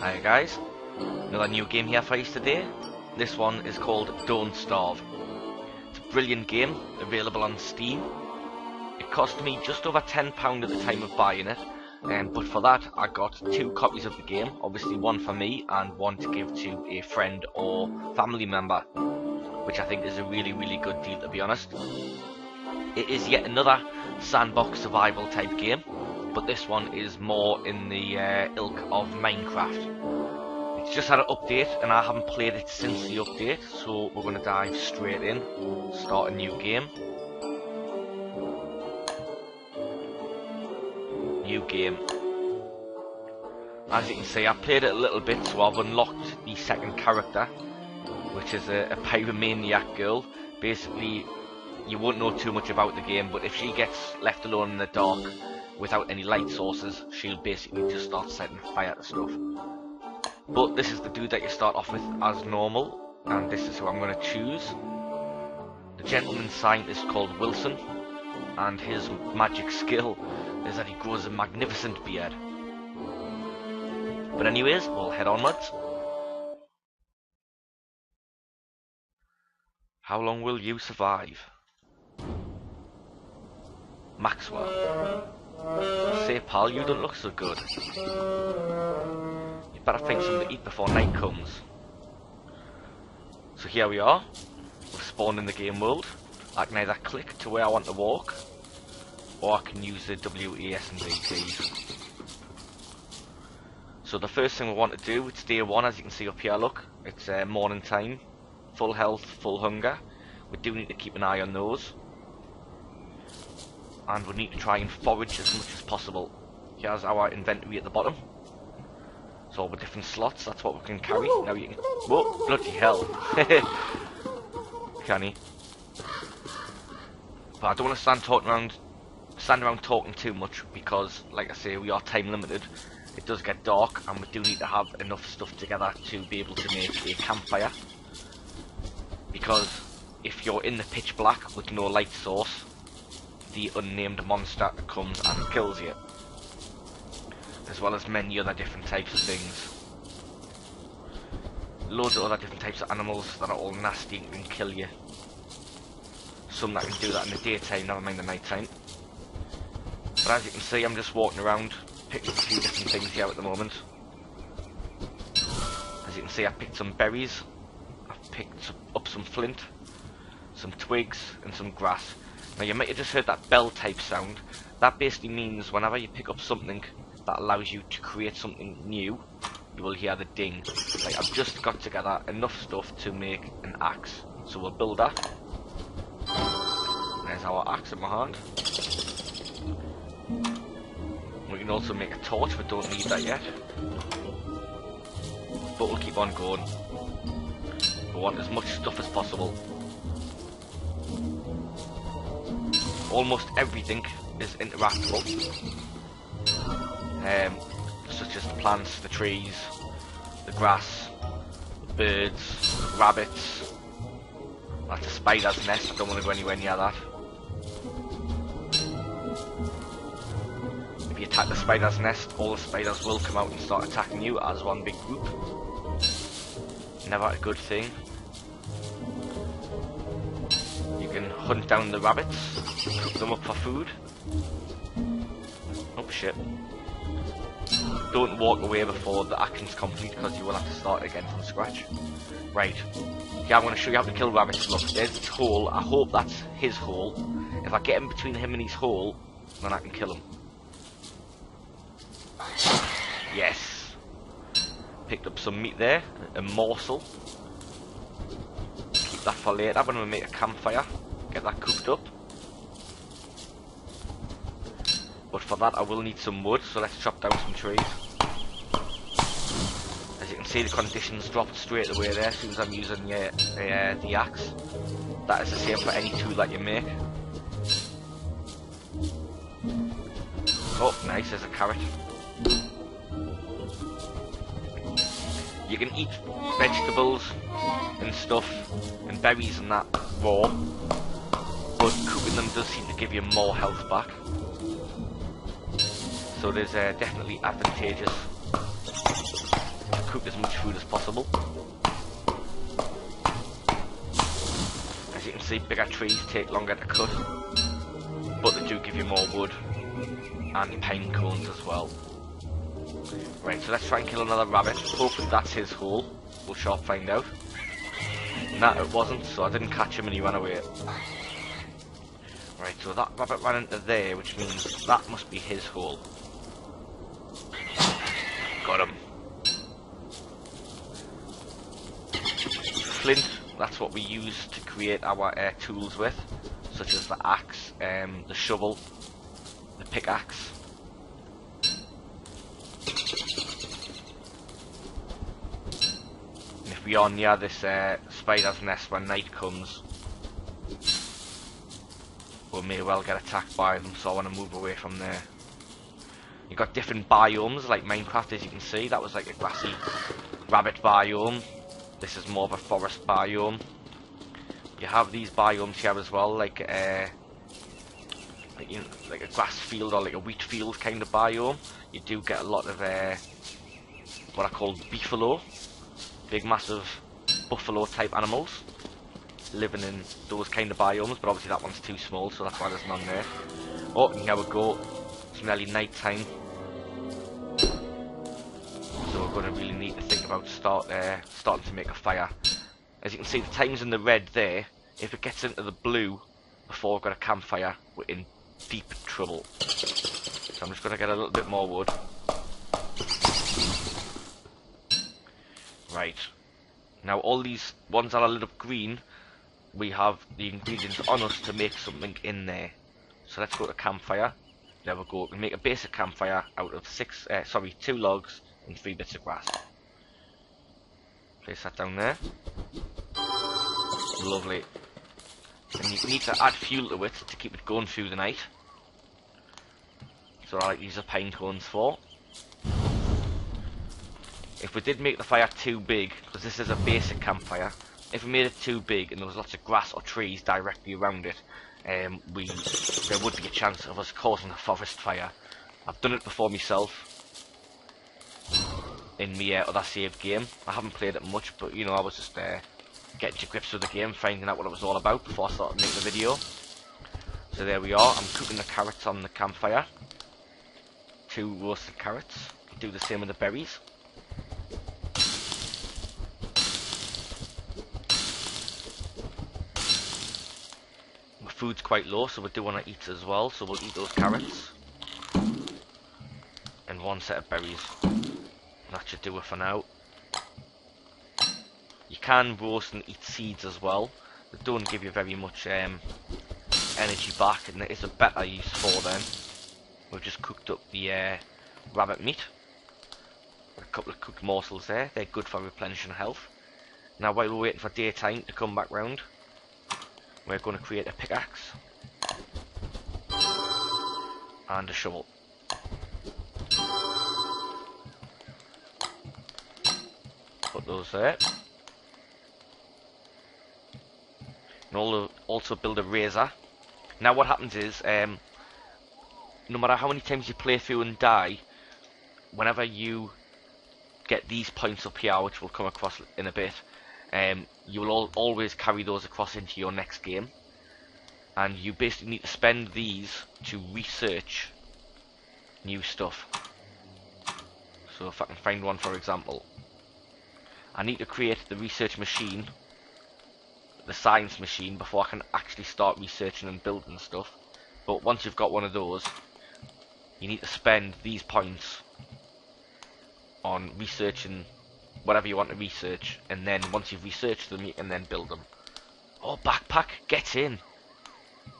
Hi guys, another new game here for you today. This one is called Don't Starve. It's a brilliant game, available on Steam. It cost me just over £10 at the time of buying it, but for that I got 2 copies of the game, obviously one for me and one to give to a friend or family member, which I think is a really good deal, to be honest. It is yet another sandbox survival type game, but this one is more in the ilk of Minecraft. It's just had an update and I haven't played it since the update, so we're going to dive straight in, start a new game. New game. As you can see, I played it a little bit, so I've unlocked the second character, which is a pyromaniac girl. Basically, you won't know too much about the game, but if she gets left alone in the dark without any light sources, she'll basically just start setting fire to stuff. But this is the dude that you start off with as normal, and this is who I'm going to choose. The gentleman scientist called Wilson, and his magic skill is that he grows a magnificent beard. But anyways, we'll head onwards. How long will you survive? Maxwell. Say pal, you don't look so good. You better find something to eat before night comes. So here we are. We've spawned in the game world. I can either click to where I want to walk, or I can use the W, E, S and D keys. So the first thing we want to do, it's day 1, as you can see up here, look. It's morning time. Full health, full hunger. We do need to keep an eye on those. And we need to try and forage as much as possible. Here's our inventory at the bottom. So all the different slots, that's what we can carry. Now you can... Whoa, bloody hell. Can he? But I don't want to stand around talking too much, because, like I say, we are time limited. It does get dark, and we do need to have enough stuff together to be able to make a campfire. Because if you're in the pitch black with no light source, the unnamed monster comes and kills you, as well as many other different types of things. Loads of other different types of animals that are all nasty and can kill you. Some that can do that in the daytime, never mind the night time. But as you can see, I'm just walking around picking up a few different things here at the moment. As you can see, I picked some berries, I've picked up some flint, some twigs and some grass. Now you might have just heard that bell type sound. That basically means whenever you pick up something that allows you to create something new, you will hear the ding. Like, I've just got together enough stuff to make an axe, so we'll build that. There's our axe in my hand. We can also make a torch, but don't need that yet. But we'll keep on going. We want as much stuff as possible. Almost everything is interactable, such as the plants, the trees, the grass, the birds, the rabbits. That's a spider's nest, I don't want to go anywhere near that. If you attack the spider's nest, all the spiders will come out and start attacking you as one big group. Never a good thing. You can hunt down the rabbits, cook them up for food. Oh shit. Don't walk away before the action's complete, because you will have to start again from scratch. Right. Yeah, I'm going to show you how to kill rabbits. Look, there's his hole. I hope that's his hole. If I get in between him and his hole, then I can kill him. Yes. Picked up some meat there. A morsel. Keep that for later when we make a campfire. Get that cooked up. But for that I will need some wood, so let's chop down some trees. As you can see, the conditions dropped straight away there as soon as I'm using the axe. That is the same for any tool that you make. Oh, nice, there's a carrot. You can eat vegetables and stuff and berries and that raw, but cooking them does seem to give you more health back. So it is definitely advantageous. to cook as much food as possible. As you can see, bigger trees take longer to cut, but they do give you more wood and pine cones as well. Right, so let's try and kill another rabbit. Hopefully that's his hole. We'll sharp find out. Nah, it wasn't, so I didn't catch him and he ran away. Right, so that rabbit ran into there, which means that must be his hole. Got him. Flint, that's what we use to create our tools with, such as the axe, the shovel, the pickaxe. And if we are near this spider's nest when night comes, we may well get attacked by them, so I want to move away from there. You've got different biomes, like Minecraft, as you can see. That was like a grassy rabbit biome. This is more of a forest biome. You have these biomes here as well, like a grass field or like a wheat field kind of biome. You do get a lot of what I call beefalo, big massive buffalo type animals living in those kind of biomes, but obviously that one's too small, so that's why there's none there. Oh, and here we go. It's nearly night time, so we're going to really need to think about starting to make a fire. As you can see, the time's in the red there. If it gets into the blue before we've got a campfire, we're in deep trouble. So I'm just going to get a little bit more wood. Right. Now all these ones that are lit up green, we have the ingredients on us to make something in there. So let's go to campfire. There we go. We can make a basic campfire out of 2 logs and 3 bits of grass. Place that down there. Lovely. And you need to add fuel to it to keep it going through the night. So I like these are pine cones for. If we did make the fire too big, because this is a basic campfire, if we made it too big and there was lots of grass or trees directly around it, there would be a chance of us causing a forest fire. I've done it before myself in my other saved game. I haven't played it much, but you know, I was just getting to grips with the game, finding out what it was all about before I started making the video. So there we are. I'm cooking the carrots on the campfire. 2 roasted carrots. Do the same with the berries. Food's quite low, so we do want to eat as well, so we'll eat those carrots and 1 set of berries. That should do it for now. You can roast and eat seeds as well. They don't give you very much energy back, and there is a better use for them. We've just cooked up the rabbit meat. A couple of cooked morsels there. They're good for replenishing health. Now while we're waiting for daytime to come back round, we're going to create a pickaxe and a shovel. Put those there. And also build a razor. Now what happens is, no matter how many times you play through and die, whenever you get these points up here, which we'll come across in a bit, you will always carry those across into your next game, and you basically need to spend these to research new stuff. So if I can find one, for example, I need to create the research machine, the science machine, before I can actually start researching and building stuff. But once you've got one of those, you need to spend these points on researching whatever you want to research, and then once you've researched them, you can then build them. Oh, backpack, get in!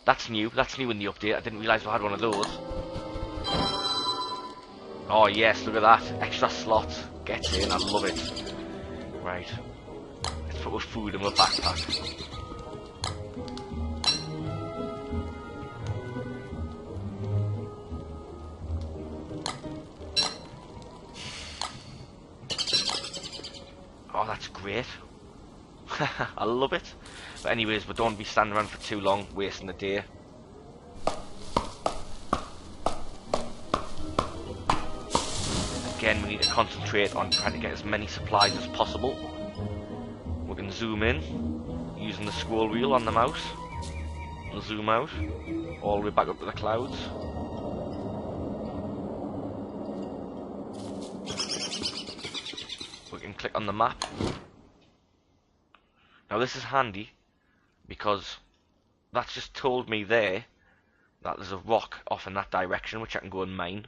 That's new in the update. I didn't realise we had one of those. Oh yes, look at that, extra slot. Get in, I love it. Right, let's put our food in my backpack. Oh, that's great. I love it. But anyways, we don't want to be standing around for too long, wasting the day. Again, we need to concentrate on trying to get as many supplies as possible. We can zoom in using the scroll wheel on the mouse and zoom out all the way back up to the clouds. We can click on the map. Now this is handy because that's just told me there that there's a rock off in that direction which I can go and mine,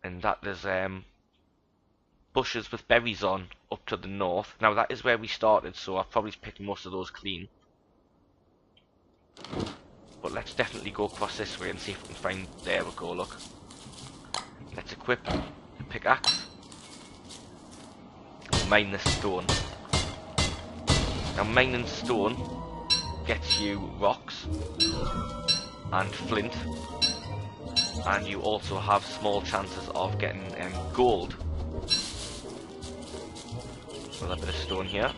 and that there's bushes with berries on up to the north. Now that is where we started, so I've probably picked most of those clean, but let's definitely go across this way and see if we can find... There we go, look. Let's equip the pickaxe. Mine this stone. Now mining stone gets you rocks and flint, and you also have small chances of getting gold. Another bit of stone here.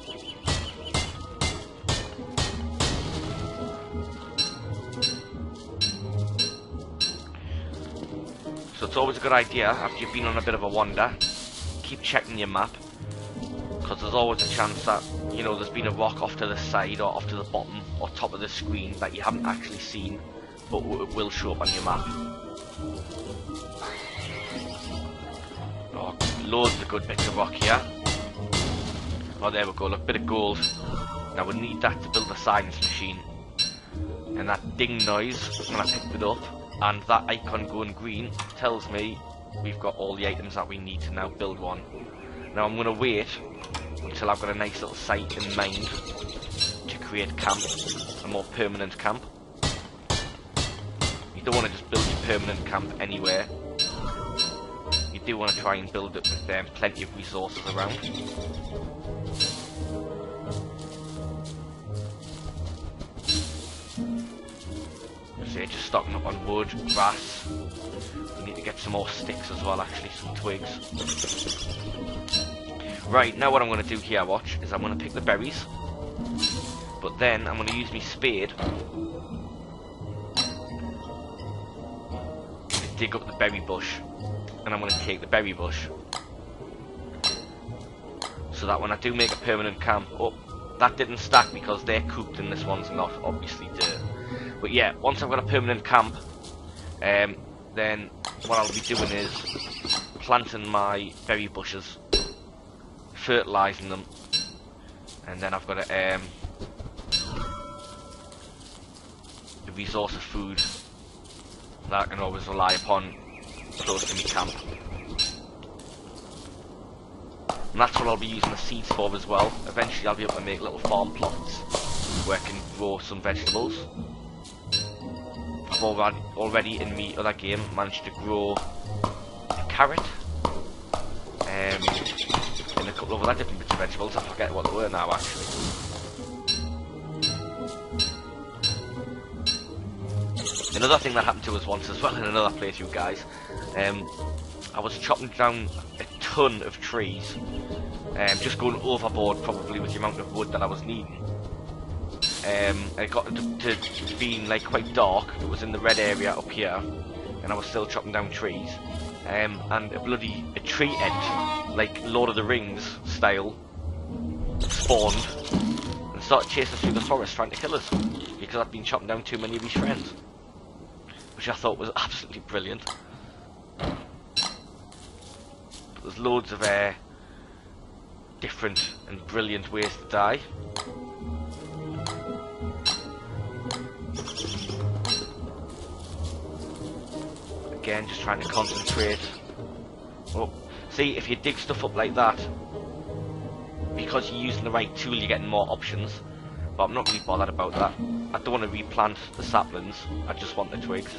So it's always a good idea, after you've been on a bit of a wander, keep checking your map, because there's always a chance that, you know, there's been a rock off to the side or off to the bottom or top of the screen that you haven't actually seen, but it will show up on your map. Oh, loads of good bits of rock here. Oh, there we go, look, bit of gold. Now we need that to build the science machine. And that ding noise, when I picked it up, and that icon going green, tells me we've got all the items that we need to now build one. Now I'm going to wait until I've got a nice little site in mind to create camp, a more permanent camp. You don't want to just build your permanent camp anywhere. You do want to try and build it with plenty of resources around. So just stocking up on wood, grass. We need to get some more sticks as well, actually, some twigs. Right, now what I'm going to do here, watch, is I'm going to pick the berries, but then I'm going to use my spade to dig up the berry bush, and I'm going to take the berry bush, so that when I do make a permanent camp... Oh, that didn't stack because they're cooked and this one's not, obviously dirt. But yeah, once I've got a permanent camp, then what I'll be doing is planting my berry bushes, fertilising them, and then I've got a resource of food that I can always rely upon close to my camp. And that's what I'll be using the seeds for as well. Eventually I'll be able to make little farm plots where I can grow some vegetables. I've already in my other game managed to grow a carrot, and a couple of other different bits of vegetables. I forget what they were now, actually. Another thing that happened to us once as well in another playthrough, guys, I was chopping down a ton of trees, just going overboard probably with the amount of wood that I was needing. It got to being like quite dark. It was in the red area up here, and I was still chopping down trees. And a tree ant, like Lord of the Rings style, spawned and started chasing us through the forest trying to kill us because I'd been chopping down too many of his friends, which I thought was absolutely brilliant. But there's loads of different and brilliant ways to die. Again, just trying to concentrate. Oh, see, if you dig stuff up like that, because you're using the right tool, you're getting more options. But I'm not really bothered about that. I don't want to replant the saplings, I just want the twigs.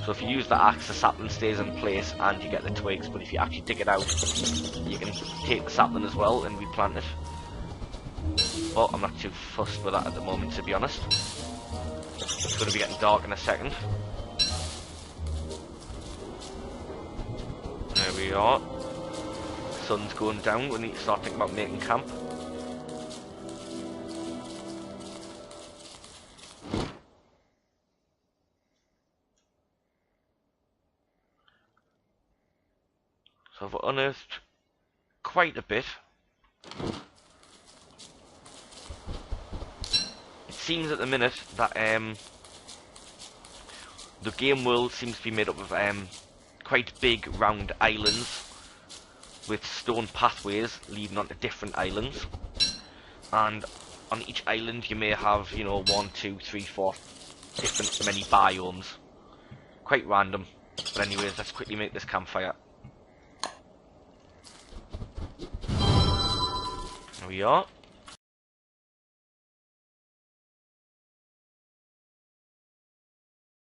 So if you use the axe, the sapling stays in place and you get the twigs, but if you actually dig it out, you can take the sapling as well and replant it. Well, I'm not too fussed with that at the moment, to be honest. It's going to be getting dark in a second. There we are. Sun's going down, we need to start thinking about making camp. So I've unearthed quite a bit. It seems at the minute that the game world seems to be made up of quite big round islands with stone pathways leading onto different islands, and on each island you may have, you know, 1, 2, 3, 4 different many biomes. Quite random. But anyways, let's quickly make this campfire. There we are.